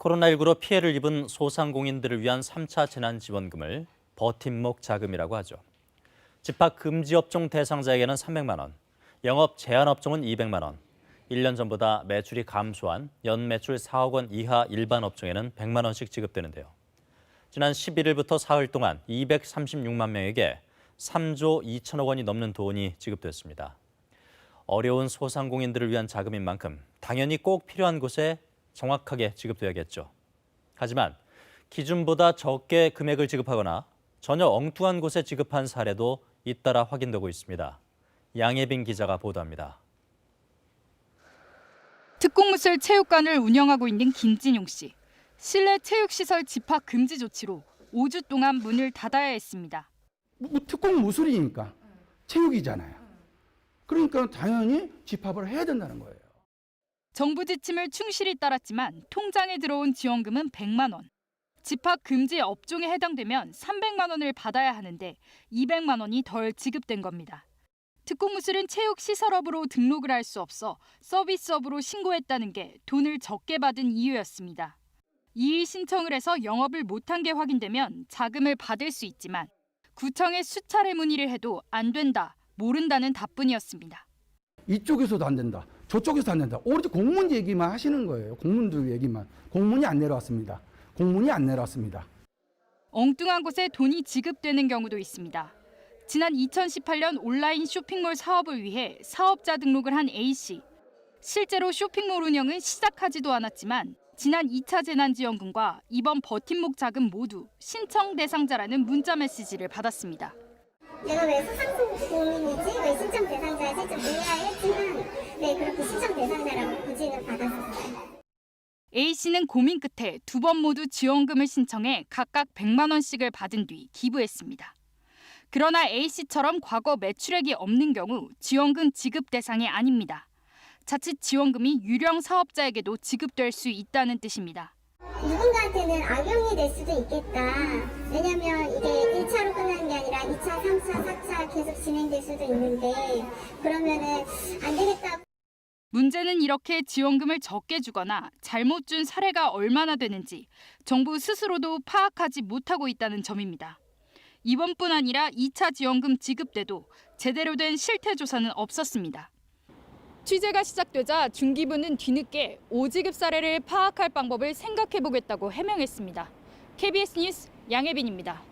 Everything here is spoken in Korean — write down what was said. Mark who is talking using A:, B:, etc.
A: 코로나19로 피해를 입은 소상공인들을 위한 3차 재난지원금을 버팀목 자금이라고 하죠. 집합 금지 업종 대상자에게는 300만 원, 영업 제한 업종은 200만 원, 1년 전보다 매출이 감소한 연매출 4억 원 이하 일반 업종에는 100만 원씩 지급되는데요. 지난 11일부터 사흘 동안 236만 명에게 3조 2천억 원이 넘는 돈이 지급됐습니다. 어려운 소상공인들을 위한 자금인 만큼 당연히 꼭 필요한 곳에 정확하게 지급돼야겠죠. 하지만 기준보다 적게 금액을 지급하거나 전혀 엉뚱한 곳에 지급한 사례도 잇따라 확인되고 있습니다. 양예빈 기자가 보도합니다.
B: 특공무술 체육관을 운영하고 있는 김진용 씨. 실내 체육시설 집합 금지 조치로 5주 동안 문을 닫아야 했습니다.
C: 특공무술이니까 체육이잖아요. 그러니까 당연히 집합을 해야 된다는 거예요.
B: 정부 지침을 충실히 따랐지만 통장에 들어온 지원금은 100만 원. 집합 금지 업종에 해당되면 300만 원을 받아야 하는데 200만 원이 덜 지급된 겁니다. 특공무술은 체육시설업으로 등록을 할 수 없어 서비스업으로 신고했다는 게 돈을 적게 받은 이유였습니다. 이의 신청을 해서 영업을 못한 게 확인되면 자금을 받을 수 있지만 구청에 수차례 문의를 해도 안 된다, 모른다는 답변이었습니다.
C: 이쪽에서도 안 된다, 저쪽에서도 안 된다. 오로지 공문 얘기만 하시는 거예요. 공문들 얘기만. 공문이 안 내려왔습니다. 공문이 안 내려왔습니다.
B: 엉뚱한 곳에 돈이 지급되는 경우도 있습니다. 지난 2018년 온라인 쇼핑몰 사업을 위해 사업자 등록을 한 A씨. 실제로 쇼핑몰 운영은 시작하지도 않았지만 지난 2차 재난지원금과 이번 버팀목 자금 모두 신청 대상자라는 문자 메시지를 받았습니다.
D: 내가 왜 소상공인이지? 왜 신청 대상자지? 좀 의아했지만 그렇게 신청 대상자라고 고지는 받았었어요.
B: A씨는 고민 끝에 2번 모두 지원금을 신청해 각각 100만 원씩을 받은 뒤 기부했습니다. 그러나 A씨처럼 과거 매출액이 없는 경우 지원금 지급 대상이 아닙니다. 자칫 지원금이 유령 사업자에게도 지급될 수 있다는 뜻입니다.
D: 누군가한테는 악용이 될 수도 있겠다. 왜냐면 이게 1차로 끝나는 게 아니라 2차, 3차, 4차 계속 진행될 수도 있는데 그러면은 안 되겠다.
B: 문제는 이렇게 지원금을 적게 주거나 잘못 준 사례가 얼마나 되는지 정부 스스로도 파악하지 못하고 있다는 점입니다. 이번뿐 아니라 2차 지원금 지급 때도 제대로 된 실태 조사는 없었습니다. 취재가 시작되자 중기부는 뒤늦게 5지급 사례를 파악할 방법을 생각해보겠다고 해명했습니다. KBS 뉴스 양예빈입니다.